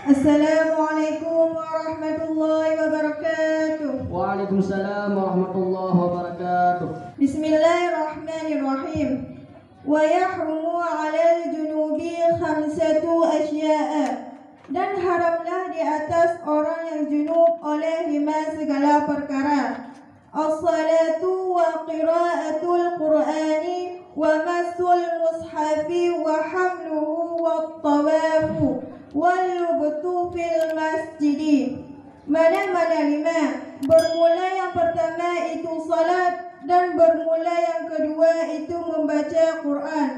Assalamualaikum warahmatullahi wabarakatuh. Waalaikumsalam warahmatullahi wabarakatuh. Bismillahirrahmanirrahim. Wa yahrumu 'alal junubi khamsatu asya'a. Dan haramlah di atas orang yang junub oleh 5 segala perkara. As-salatu wa qira'atul Qur'ani wa masul mushafi wa hamluhu wa tawafu wal-lubtu fil masjidi. Mana-mana 5. Bermula yang pertama itu salat, dan bermula yang kedua itu membaca Quran,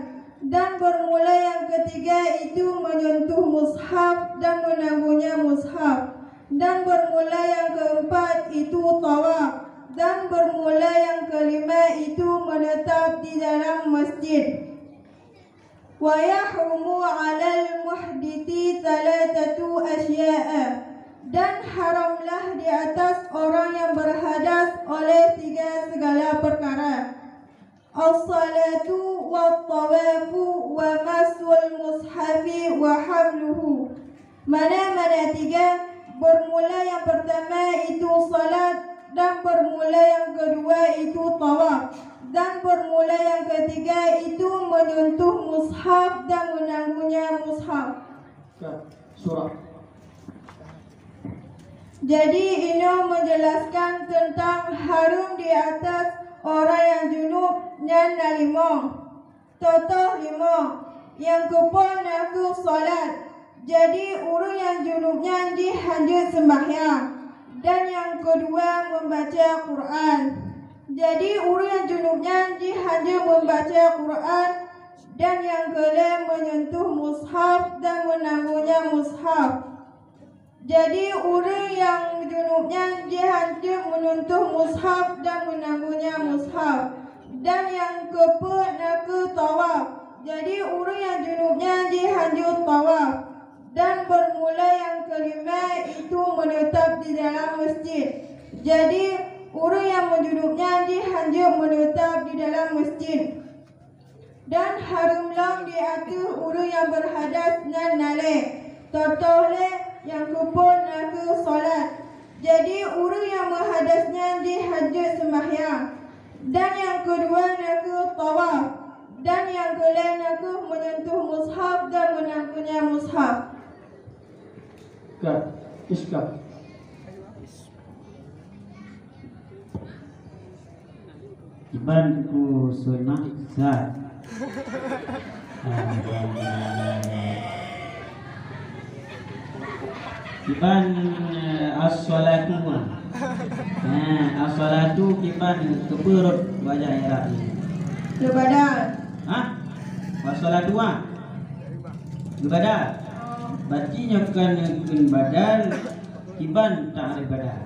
dan bermula yang ketiga itu menyentuh mushaf dan menangguhnya mushaf, dan bermula yang keempat itu tawaf, dan bermula yang kelima itu menetap di dalam masjid. Wa yahrumu 'alal muhditsi thalathatu asya'a. Dan haramlah di atas orang yang berhadas oleh 3 segala perkara. As-salatu wa tawafu wa masul mushafi wa hamluhu. Mana-mana 3. Bermula yang pertama itu salat, dan bermula yang kedua itu tawaf, dan bermula yang ketiga itu menyentuh mushaf dan menangguhnya mushaf. Surah. Jadi ini menjelaskan tentang harum di atas orang yang junub dan nalimong. Contoh 5. Yang kepon aku salat. Jadi orang yang junubnya dihanjut sembahyang. Dan yang kedua membaca Quran. Jadi orang yang junubnya dihanjut membaca Quran. Dan yang kelima menyentuh mushaf dan menangguhnya mushaf. Jadi orang yang junubnya dihanjut menyentuh mushaf dan menangguhnya mushaf. Dan yang keempat nak tawaf. Jadi orang yang junubnya dihanjut tawaf. Dan bermula yang kelima itu menetap di dalam masjid. Jadi orang yang menjunubnya dihanjut menetap di dalam masjid. Dan harumlah di atas orang yang berhadas dan nalek. Contohnya yang kupon aku solat. Jadi orang yang berhadasnya dihanjut sembahyang. Dan yang kedua aku tawaf. Dan yang kelima aku menyentuh mushaf dan menangguhnya mushaf. Iskab. Iban ku sunnah zat. Iban as-salatu. As-salatu kiban keperut wajah Arab ni. Lebadal. As-salatu Lebadal. Bacinya kan badal kiban tak ada badal.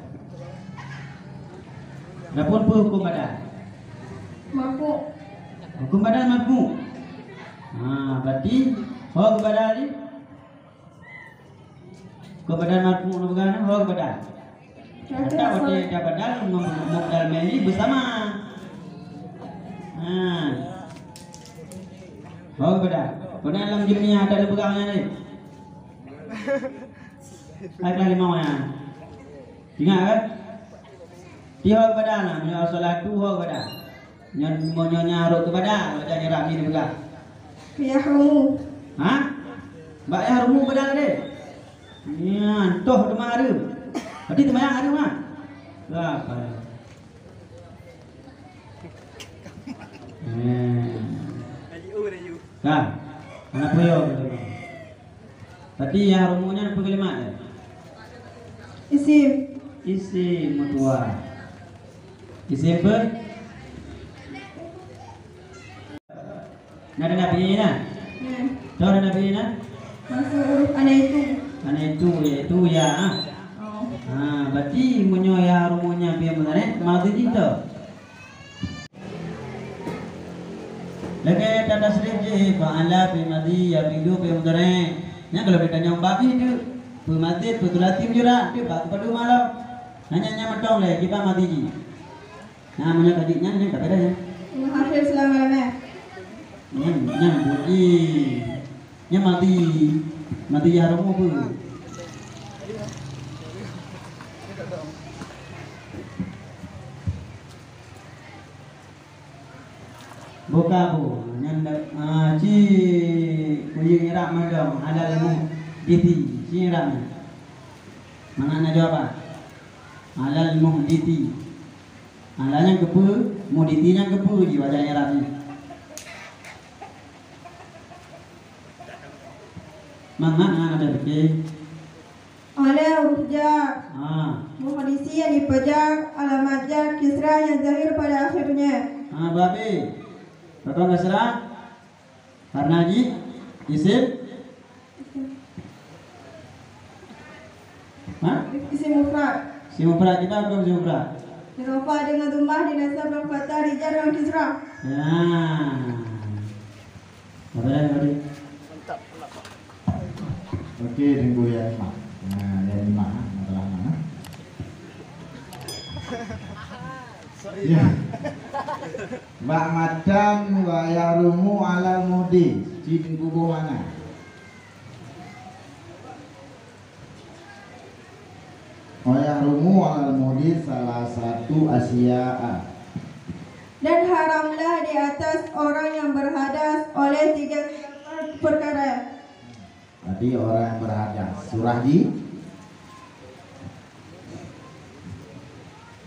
Dapun apa hukum badal? Mafu. Hukum badal mafu. Berarti hukum badal ni hukum badal mafu nu bagaimana hukum badal? Tak boleh ada badal modal meli bersama. Hukum badal. Kau dalam jemiah ada pegangnya ni. Ada 5 orang. Ingat kan? Dia badal lah, menyo salatu ho badal. Nyonya nyaruk ke badal, wajah nyerap ni pegang. Yahrumu. Mbak yahrumu badal dia. Ya, toh demang ada. Berarti temayang ada mah. Berapa? Dah. Anak puyo. Tadi ya rumunya apa kelima ya? Isim mutua. Isim apa? Nada nabi ni na? Tahu ada nabi ni na? Masuk huruf ana itu. Ana itu ya. Berarti munyo ya rumunya biar benar madhi itu. Lagi tanda serif fa'ala bi madhi ya bidu bi mudhari. Nya kalau ditanya babi itu pemati petulati jura dia bak padu malam. Hanya matong le kita madhi ji. Namanya tadi nya kata dah ya. Akhir selama-lamanya. Nya budi. Nya madhi ya rumu bu. Nyanda ci kuying irak madam halal muhditi. Ci irak. Mana nak jawab apa? Halal muhditi. Halalnya kepu, muhditinya kepu di wajah irak ni. Mana ada fikir? Ala hujjar. Ah, Muhadisi yang dipajak, alamat jar kisra yang zahir pada akhirnya. babi. Kata Nasra, karena isim. Hah? Isim mufrad. Si mufrad kita apa si mufrad? Dirofa dengan dhammah, dinasab dan fathah, dijar dan kisra. Ya. Apa lagi? Okey, tunggu yang 5. Nah, yang 5 masalah mana? Ya. Mbak Madam wa yarumu ala mudi. Cin kubu mana? Wa yarumu ala mudi salah satu asya'a. Dan haramlah di atas orang yang berhadas oleh 3 perkara. Tadi orang yang berhadas.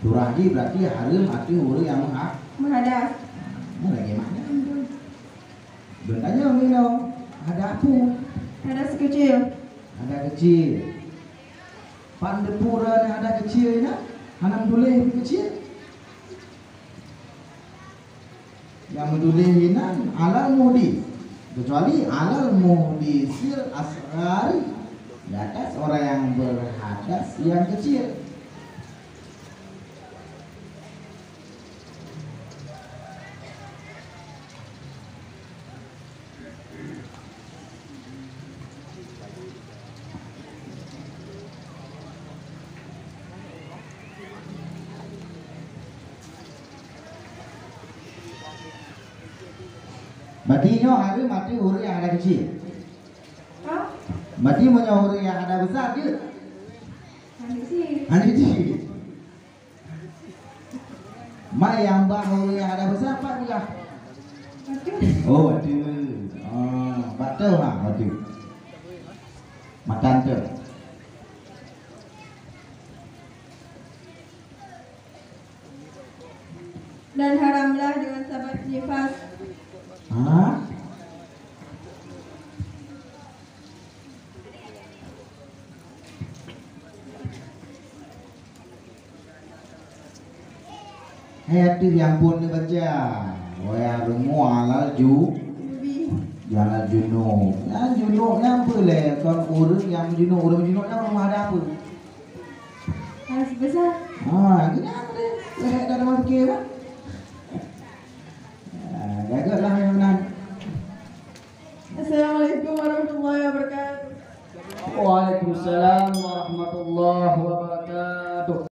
Surahji berarti haram arti huru yang Berhadas. lagi mana? Bendanya minum. Ada apa? Hadas kecil. Ada kecil. Pandepura yang ada kecil ni, hanam boleh kecil. Yang mendulihinan alal muhdis, kecuali alal muhdisil asghari, di atas orang yang berhadas yang kecil. Berarti hari mati huruf yang ada kecil. Hah? Berarti punya huruf yang ada besar ke? Kecil. Ada kecil. Mak yang bah huruf yang ada besar apa juga? Batu. Oh, batu. Oh, batu lah, batu. Makan tu. Dan haramlah dengan sabab nifas. Hah? Hati yang pun dibaca. Waya rumu alal Lebih. jangan junub. Yang junub yang boleh. Kalau urut yang junub yang rumah ada apa? Harus besar. Ah, ini apa deh? Saya dah ada fikir apa?